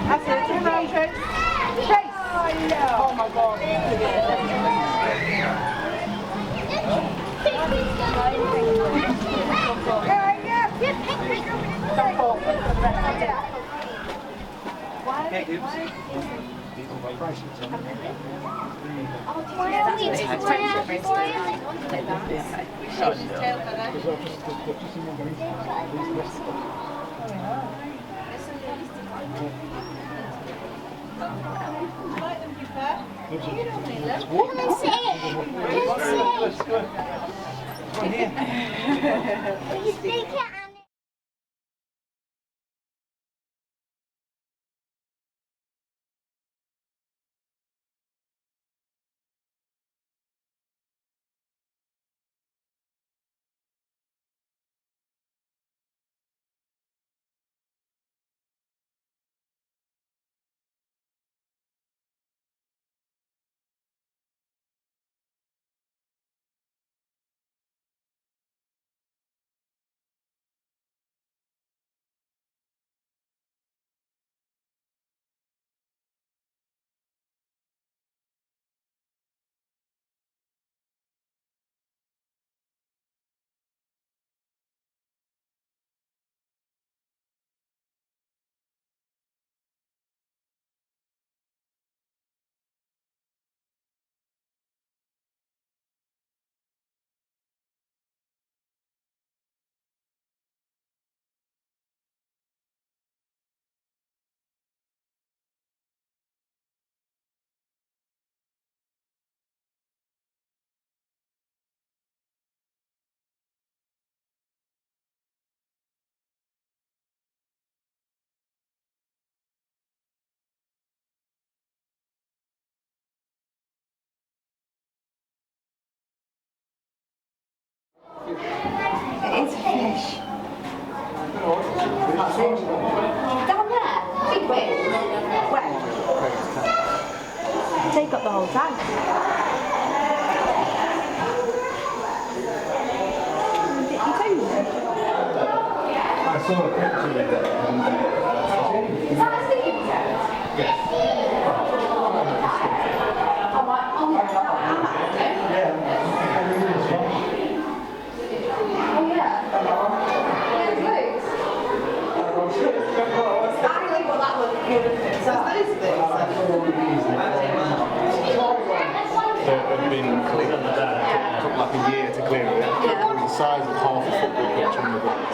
That's it, turn around, Chase. Chase! Oh my God. Yeah, oops. It's a fish. Down there? Big wave. Where? Take up the whole tank. I saw a picture of it. Is that a sticking toe? Yes. They've been cleaned up. It took like a year to clear it. It was the size of half a football pitch on the ground.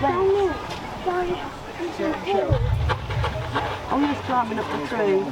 I'm just climbing up the tree.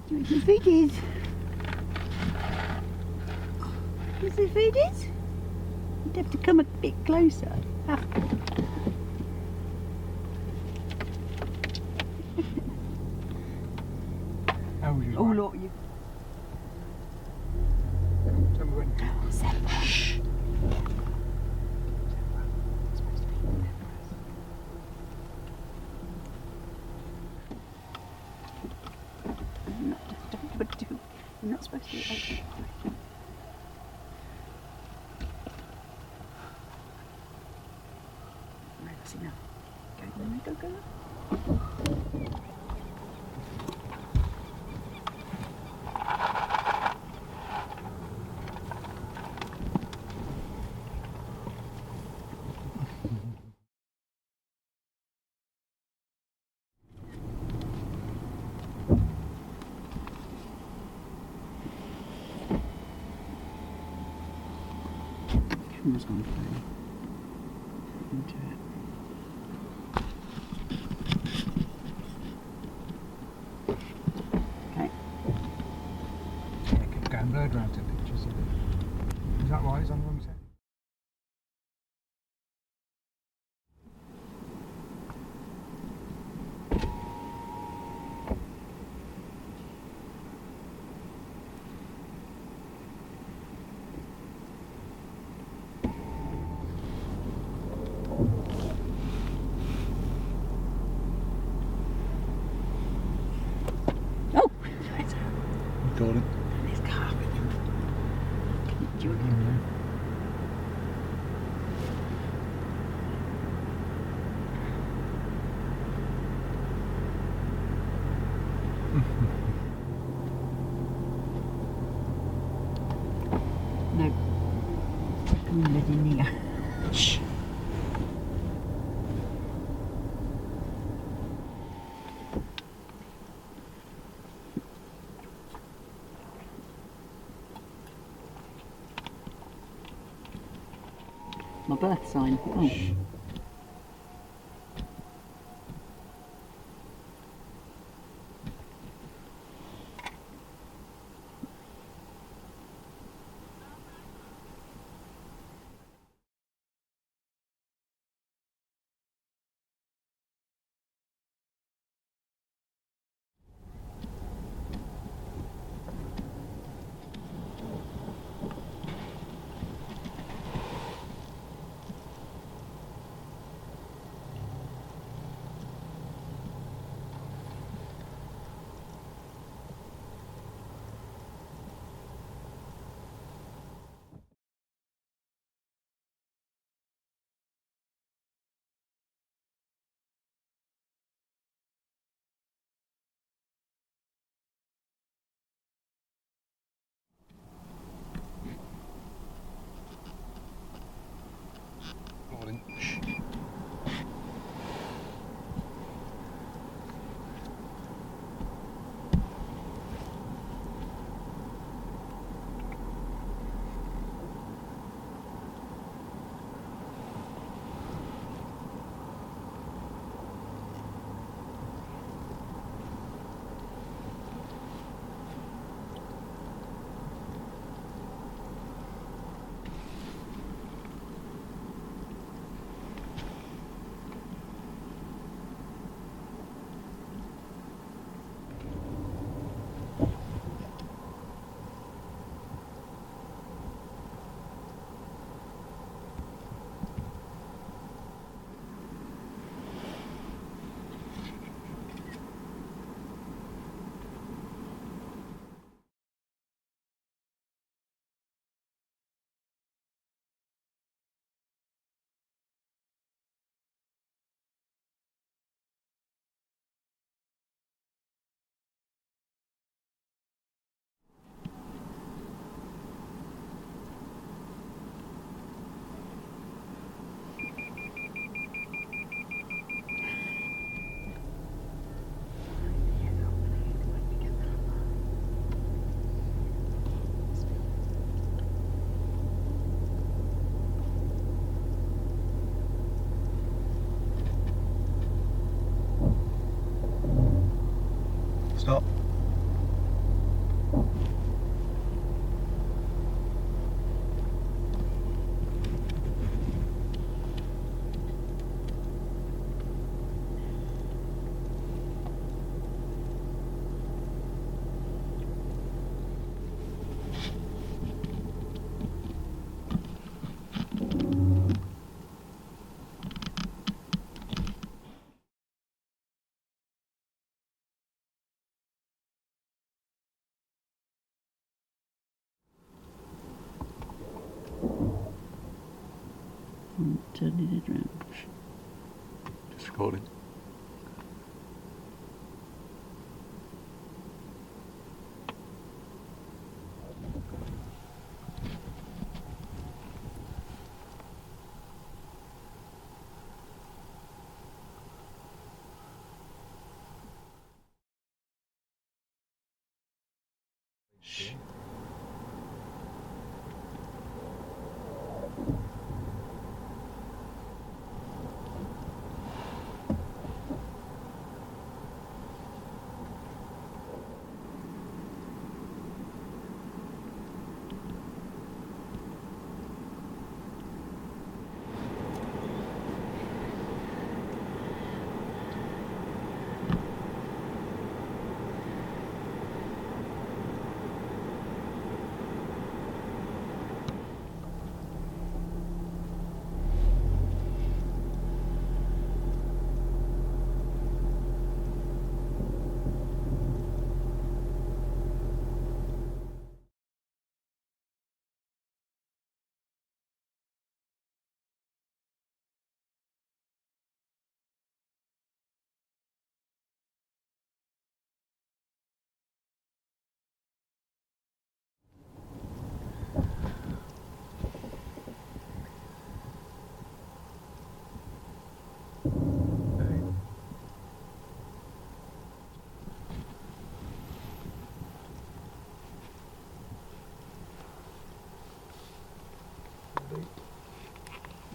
Where's the food is? Where's the food is? You'd have to come a bit closer. Ah. How would you Oh, like? look, you. Tell me when. Shh. I'm not supposed to eat. Right, that's enough. Go. Camera's on play. Into it. Recording. There's carpet. Do you No. Come on, let in here. Shh. My birth sign. Oh. Recording. Stop. Turning it around. Just recording. Shh.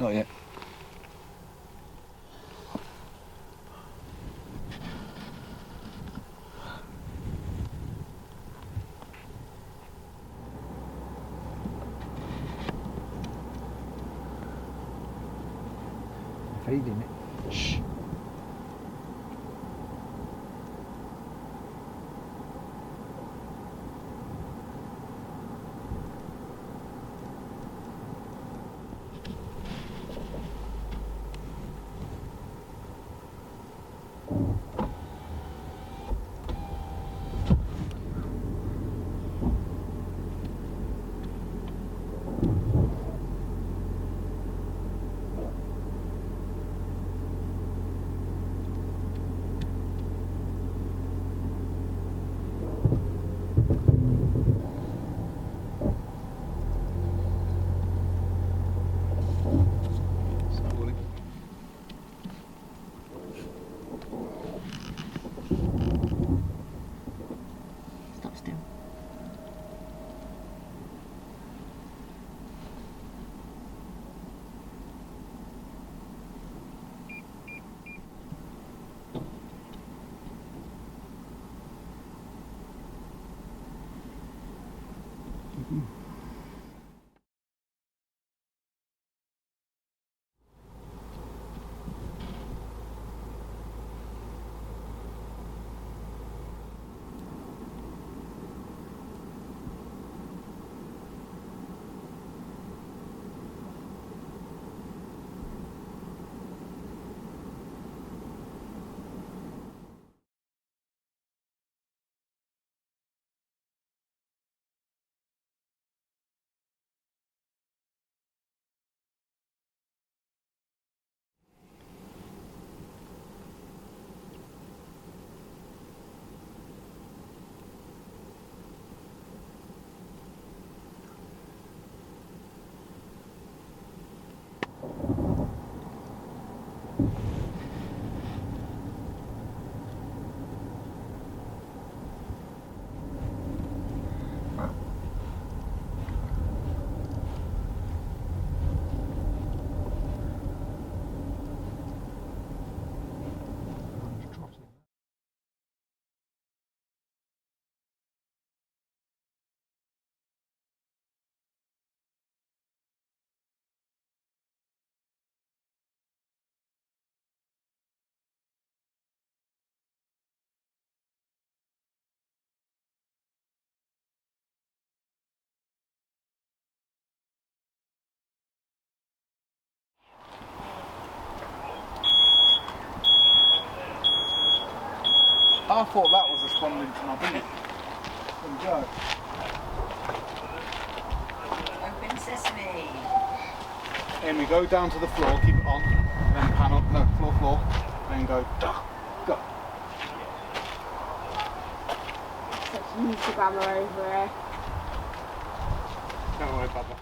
Not yet. Feeding it. Shh. Stop still. I thought that was responding to my beat. There we go. Open sesame. And we go down to the floor, keep it on, and then pan up, no, floor, then go, go. Such an Instagrammer over here. Don't worry, Baba.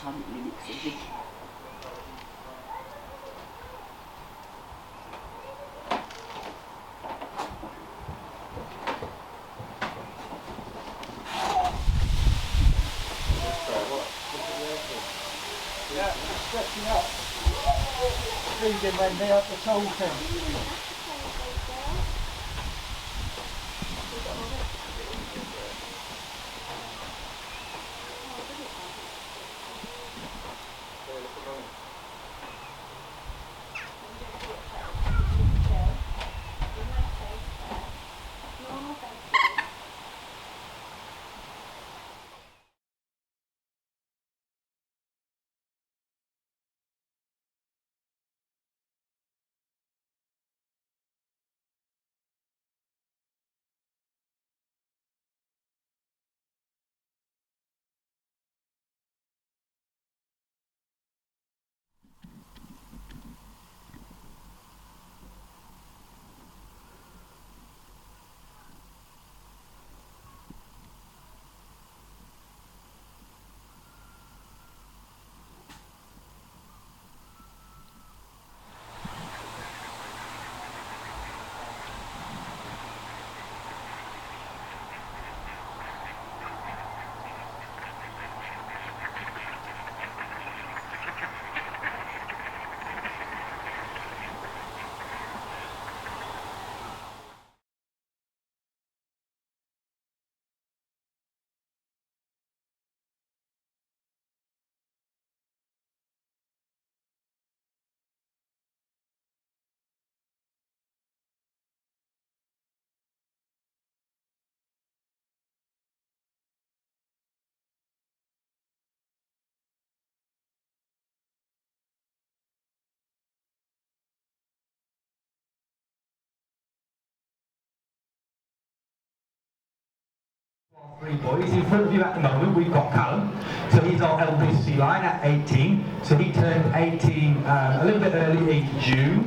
time limits of the Yeah, stretching up. Feeding when they're up the talking. Three boys. In front of you at the moment we've got Callum, so he's our eldest sea lion at 18, so he turned 18 a little bit early in June.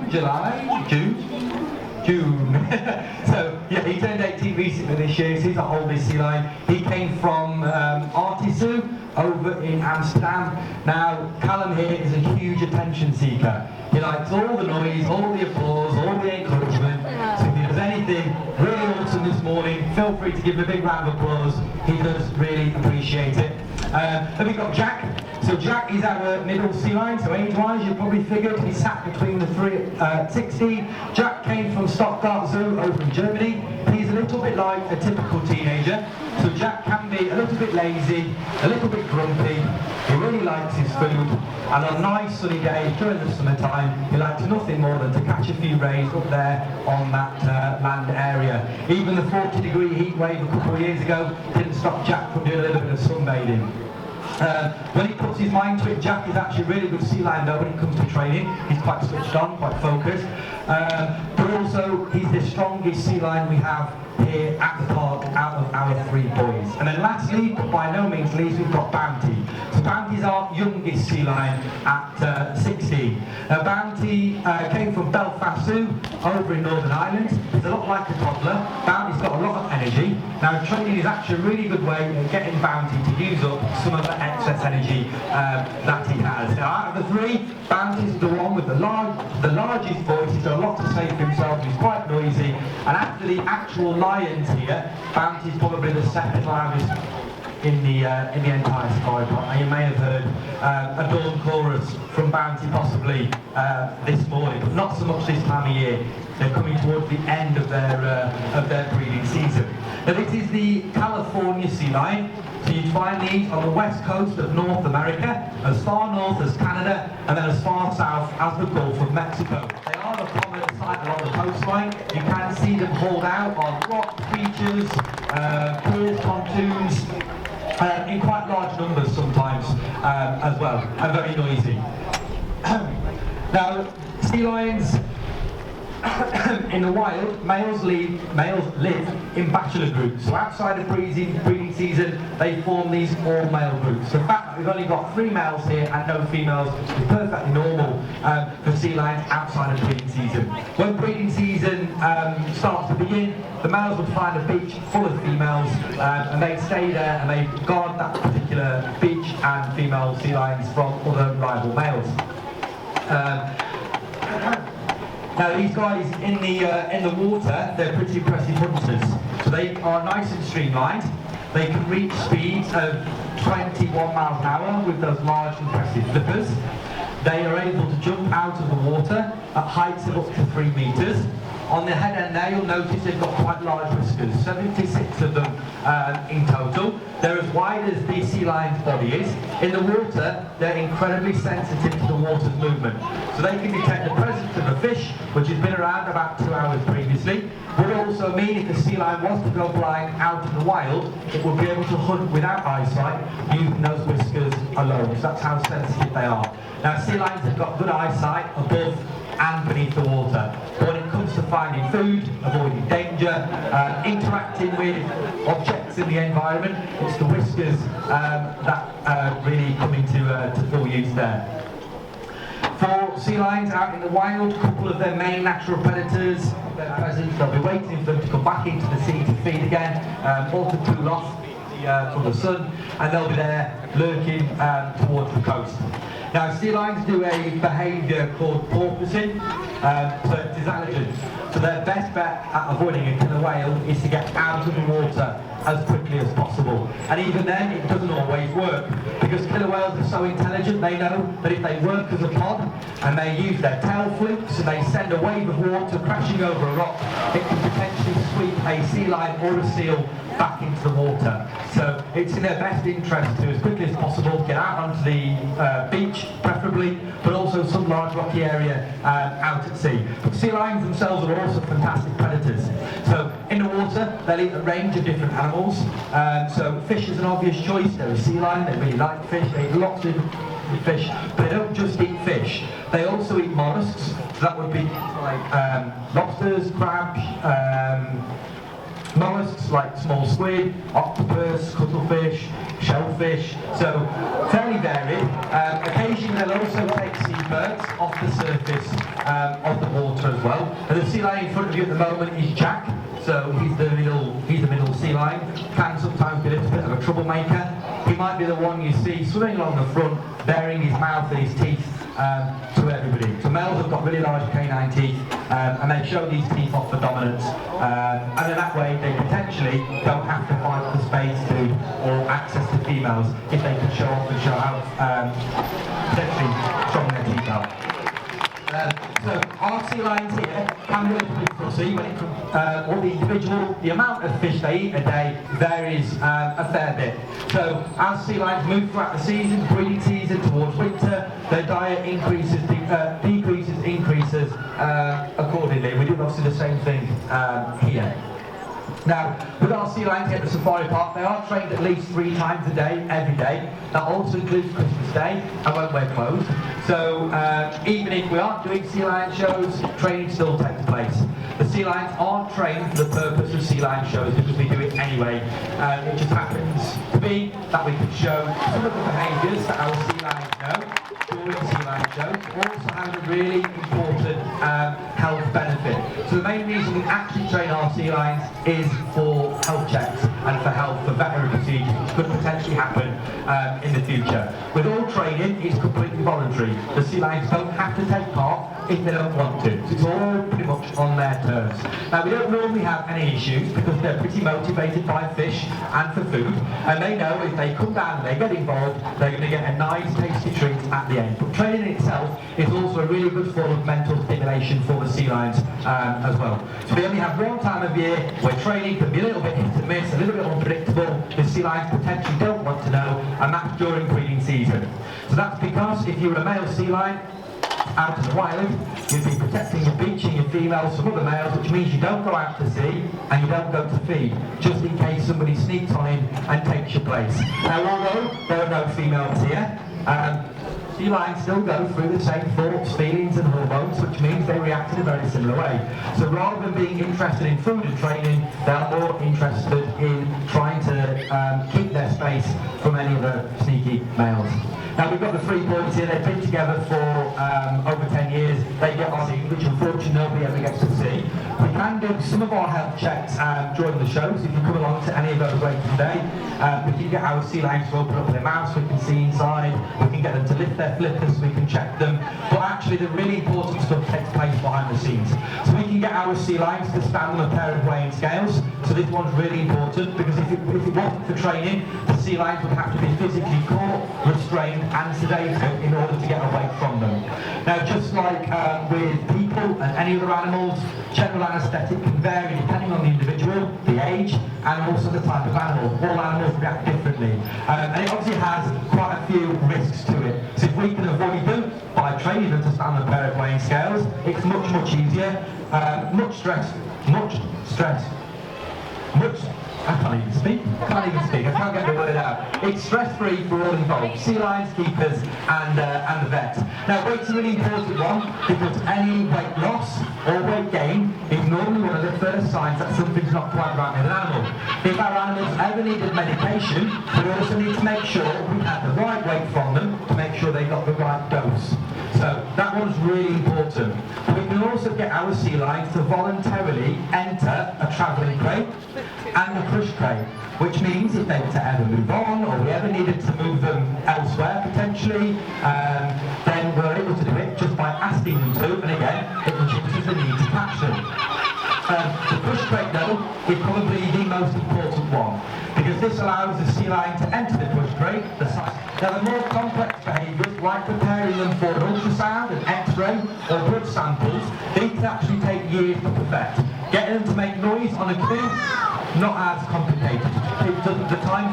So yeah, he turned 18 recently this year, so he's our oldest sea lion. He came from Artisu over in Amsterdam. Now Callum here is a huge attention seeker. He likes all the noise, all the applause, all the encouragement. So if he does anything really awesome this morning, feel free to give him a big round of applause. He does really appreciate it. Then we've got Jack. So Jack is our middle sea lion, so age-wise you probably figured he sat between the 3 at 16. Jack came from Stuttgart Zoo over in Germany. He's a little bit like a typical teenager. So Jack can be a little bit lazy, a little bit grumpy. He really likes his food, and on nice sunny days during the summertime, he likes nothing more than to catch a few rays up there on that land area. Even the 40-degree heat wave a couple of years ago didn't stop Jack from doing a little bit of sunbathing. When he puts his mind to it, Jack is actually a really good sea lion though when it comes to training. He's quite switched on, quite focused. But also, he's the strongest sea lion we have here at the park out of our 3 boys. And then lastly, but by no means least, we've got Bounty. So Bounty's our youngest sea lion at 16. Now Bounty came from Belfast Zoo over in Northern Ireland. He's a lot like a toddler. Bounty's got a lot of energy. Now training is actually a really good way of getting Bounty to use up some of the excess energy that he has. Now out of the 3, Bounty's the one with the largest voice. He's got a lot to say for himself. He's quite noisy. And after the actual lions here, Bounty's probably the second loudest in the entire Safari Park. And you may have heard a dawn chorus from Bounty possibly this morning, but not so much this time of year. They're coming towards the end of their breeding season. Now this is the California sea lion. So you'd find these on the west coast of North America, as far north as Canada, and then as far south as the Gulf of Mexico. They are a prominent sight along the coastline. You can see them hauled out on rocks, beaches, piers, pontoons, in quite large numbers sometimes as well, and very noisy. Now, sea lions in the wild, males live in bachelor groups. So outside of breeding season, they form these all-male groups. So the fact that we've only got 3 males here and no females is perfectly normal for sea lions outside of breeding season. When breeding season starts to begin, the males would find a beach full of females and they'd stay there and they'd guard that particular beach and female sea lions from other rival males. Now these guys in the water, they're pretty impressive hunters. So they are nice and streamlined. They can reach speeds of 21 miles an hour with those large impressive flippers. They are able to jump out of the water at heights of up to 3 meters. On the head end there, you'll notice they've got quite large whiskers, 76 of them in total. They're as wide as the sea lion's body is. In the water, they're incredibly sensitive to the water's movement. So they can detect the presence of a fish, which has been around about 2 hours previously. Would also mean if the sea lion was to go blind out in the wild, it would be able to hunt without eyesight using those whiskers alone. So that's how sensitive they are. Now, sea lions have got good eyesight above and beneath the water. But when it comes to finding food, avoiding danger, interacting with objects in the environment, it's the whiskers that really come into full use there. For sea lions out in the wild, a couple of their main natural predators, their presence, they'll be waiting for them to come back into the sea to feed again, or to cool off from the sun, and they'll be there lurking towards the coast. Now, sea lions do a behaviour called porpoising, so it's intelligent. So their best bet at avoiding a killer whale is to get out of the water as quickly as possible. And even then, it doesn't always work, because killer whales are so intelligent, they know that if they work as a pod, and they use their tail flips, and they send a wave of water crashing over a rock, it can potentially sweep a sea lion or a seal back into the water. So it's in their best interest to, as quickly as possible, get out onto the beach, preferably, but also some large rocky area out at sea. But sea lions themselves are also fantastic predators. So in the water, they'll eat a range of different animals. So fish is an obvious choice. They're a sea lion, they really like fish, they eat lots of fish, but they don't just eat fish. They also eat mollusks. So that would be like lobsters, crabs, mollusks like small squid, octopus, cuttlefish, shellfish, so fairly varied. Occasionally they'll also take seabirds off the surface of the water as well. And the sea lion in front of you at the moment is Jack, so he's the middle sea lion. Can sometimes be a little bit of a troublemaker. He might be the one you see swimming along the front, baring his mouth and his teeth to everybody. So males have got really large canine teeth, and they show these teeth off for dominance, and in that way they potentially don't have to fight for space to or access to females if they can show off and show how potentially strong their teeth are. So our sea lions here can be a little bit fussy when it comes, or the amount of fish they eat a day varies a fair bit. So as sea lions move throughout the season, breeding season towards winter, their diet increases, decreases, increases accordingly. We do obviously the same thing here. Now, with our sea lions here at the safari park, they are trained at least 3 times a day, every day. That also includes Christmas Day and when we're closed. So even if we aren't doing sea lion shows, training still takes place. The sea lions aren't trained for the purpose of sea lion shows because we do it anyway. It just happens to be that we can show some of the behaviours that our sea lions know during sea lion shows, also have a really important health benefit. So the main reason we actually train our sea lions is for health checks and for health, for veterinary procedures which could potentially happen in the future. With all training, it's completely voluntary. The sea lions don't have to take part if they don't want to. So it's all pretty much on their terms. Now we don't normally have any issues because they're pretty motivated by fish and for food, and they know if they come down and they get involved, they're going to get a nice tasty treat at the end. But training itself is also a really good form of mental stimulation for the sea lions as well. So we only have one time of year where training can be a little bit hit and miss, a little bit unpredictable. The sea lions potentially don't want to know, and that's during breeding season. So that's because if you're a male sea lion out in the wild, you'd be protecting your beach and your females from other males, which means you don't go out to sea and you don't go to feed, just in case somebody sneaks on in and takes your place. Now, although there are no females here, sea lions still go through the same thoughts, feelings and hormones, which means they react in a very similar way. So rather than being interested in food and training, they're more interested in trying to keep their space from any of the sneaky males. Now we've got the 3 boys here, they've been together for over 10 years. They get on it, which unfortunately nobody ever gets to see. We can do some of our health checks during the show, so if you come along to any of those later today, we can get our sea lions to open up their mouths, we can see inside, we can get them to lift their flippers, we can check them. But actually the really important stuff takes place behind the scenes. So we can get our sea lions to stand on a pair of weighing scales. So this one's really important because if it wasn't for training, the sea lions would have to be physically caught, restrained and sedated in order to get away from them. Now just like with people and any other animals, general anaesthetic can vary depending on the individual, the age and also the type of animal. All animals react differently and it obviously has quite a few risks to it. So if we can avoid them by training them to stand on a pair of weighing scales, it's much easier. I can't even speak, I can't get the word out. It's stress-free for all involved, sea lions, keepers and the vets. Now weight's a really important one because any weight loss or weight gain is normally one of the first signs that something's not quite right with an animal. If our animals ever needed medication, we also need to make sure we have the right weight from them to make sure they got the right dose. So that one's really important. We can also get our sea lions to voluntarily enter a travelling crate and a crush crate, which means if they were to ever move on or we ever needed to move them elsewhere potentially, then we're able to do it just by asking them to, and again, it reduces the need to catch them. The crush crate though is probably the most important one because this allows the sea lion to enter the crush crate. Now the more complex behaviours like preparing them for an ultrasound, an x-ray or blood samples, these can actually take years to perfect. Getting them to make noise on a cue, not as complicated. The time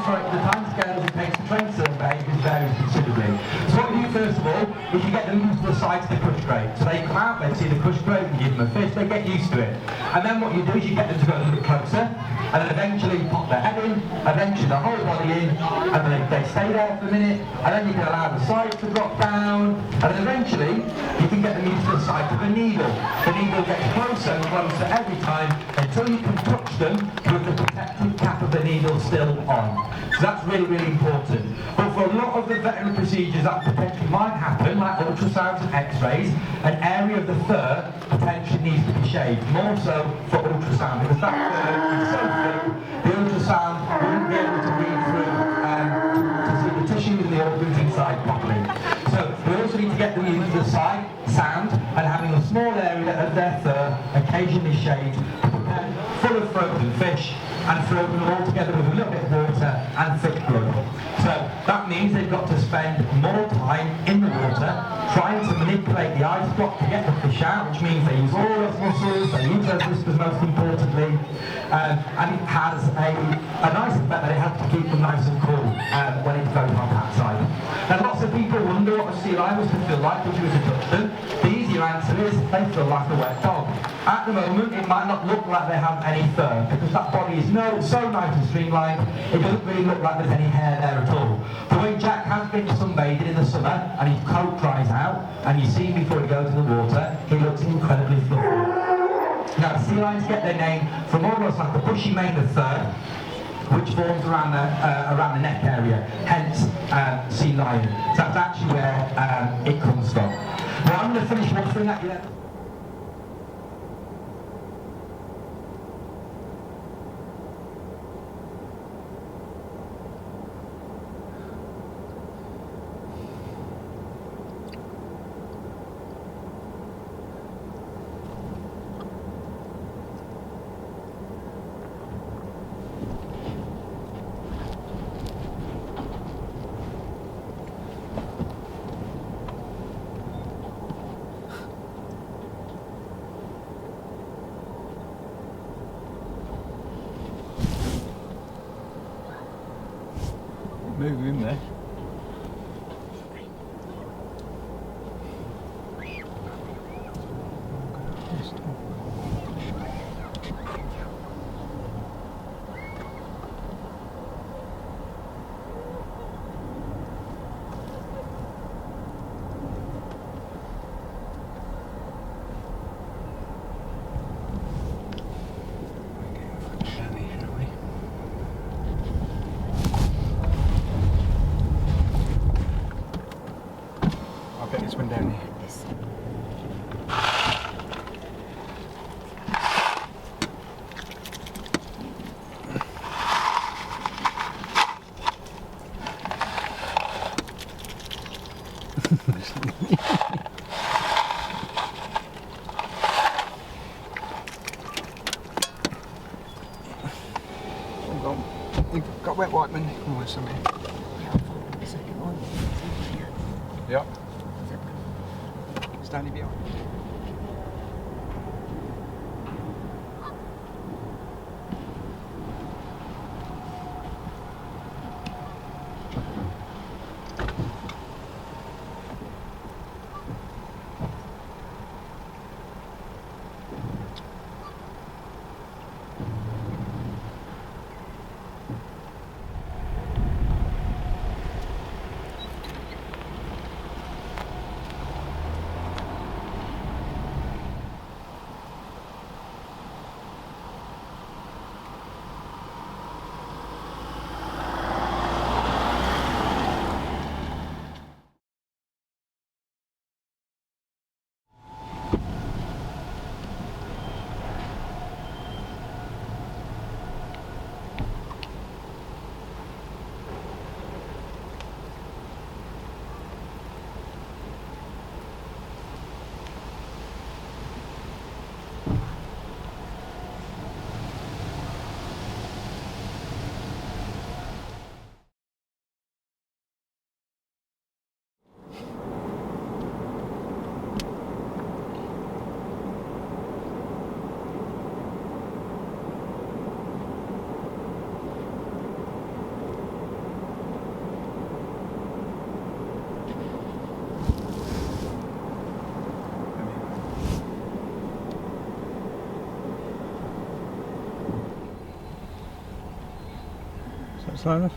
scales it takes to train certain behaviours varies considerably. So what we do first of all, is you get them used to the sides of the crush crate. So they come out, they see the crush crate, and give them a fish, they get used to it. And then what you do is you get them to go a little bit closer, and then eventually pop their head in, eventually the whole body in, and then they stay there for a minute, and then you can allow the sides to drop down, and then eventually you can get them used to the size of a needle. The needle gets closer and closer every time until you can touch them with the protective cap of the needle still on. So that's really important. But for a lot of the veterinary procedures that potentially might happen, like ultrasounds and x-rays, an area of the fur potentially needs to be shaved, more so for ultrasound, because that fur is so thick, the ultrasound wouldn't be able to read through to see the tissues and the organs inside properly. So we also need to get them used to the sight, sound, and having a small area of their fur occasionally shaved, full of frozen fish, and frozen all together with a little bit of water and thick blood. So that means they've got to spend more time in the water trying to manipulate the ice block to get the fish out, which means they use all those muscles, they use those whiskers most importantly, and it has a nice effect that it helps to keep them nice and cool when it's very hot outside. Now lots of people wonder what a sea lion was to feel like if you were to touch them. The easier answer is they feel like a wet dog. At the moment, it might not look like they have any fur because that body is so nice and streamlined, it doesn't really look like there's any hair there at all. But when Jack has been sunbathing in the summer and his coat dries out and you see him before he goes in the water, he looks incredibly fluffy. Now, sea lions get their name from almost like a bushy mane of fur which forms around the neck area, hence sea lion. So that's actually where it comes from. Well, I'm going to finish watering at you then. this one down here. This. We've got wet whiteman. Oh, there's some here. The second one. Yep. Standing behind. Is that slow enough?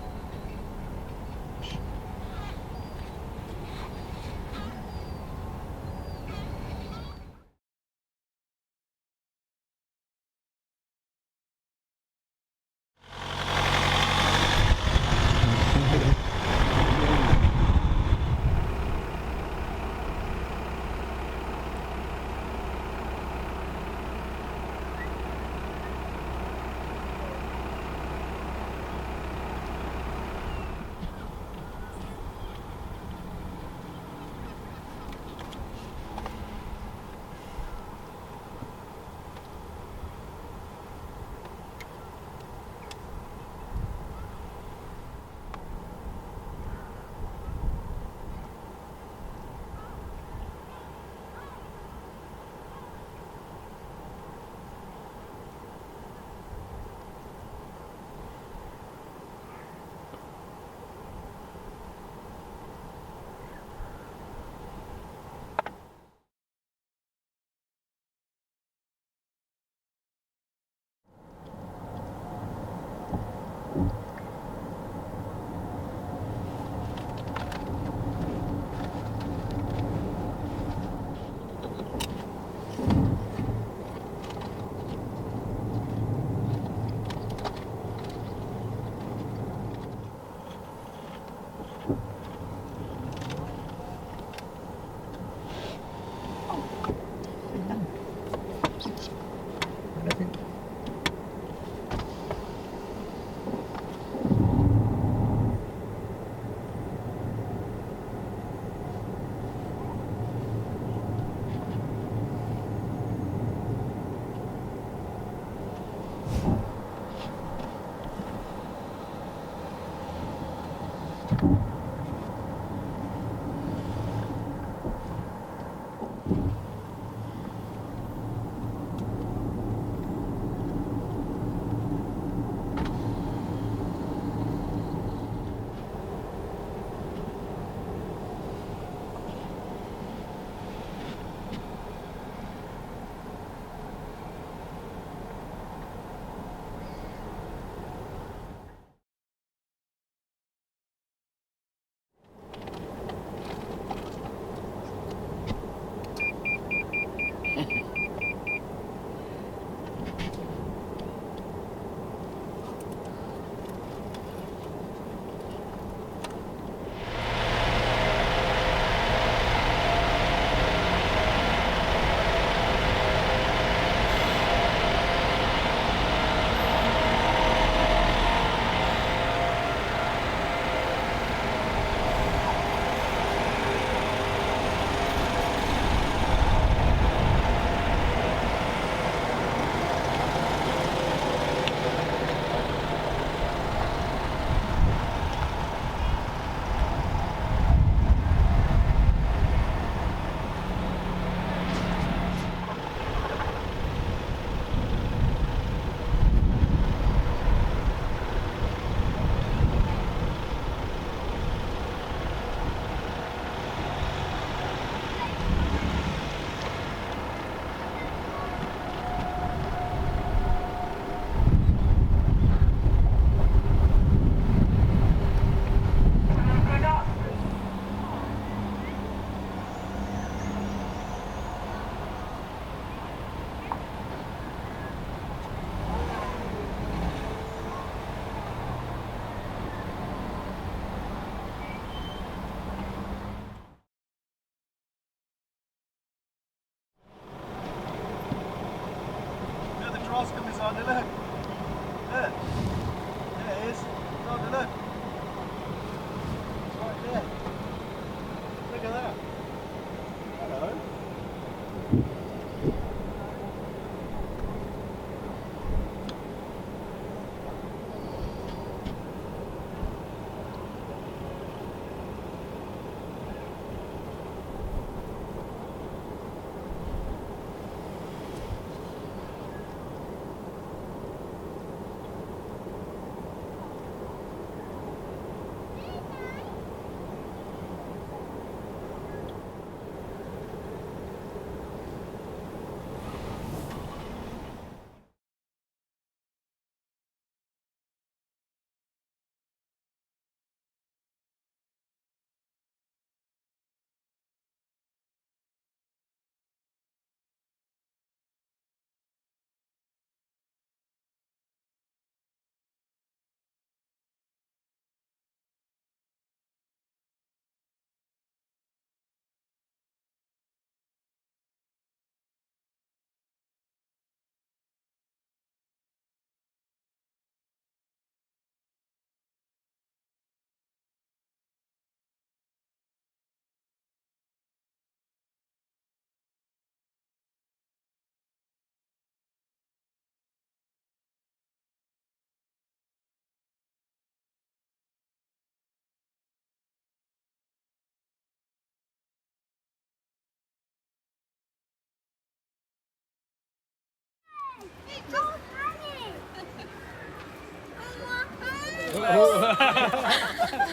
All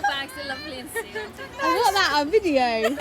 bags are lovely and sealed. I got that on video.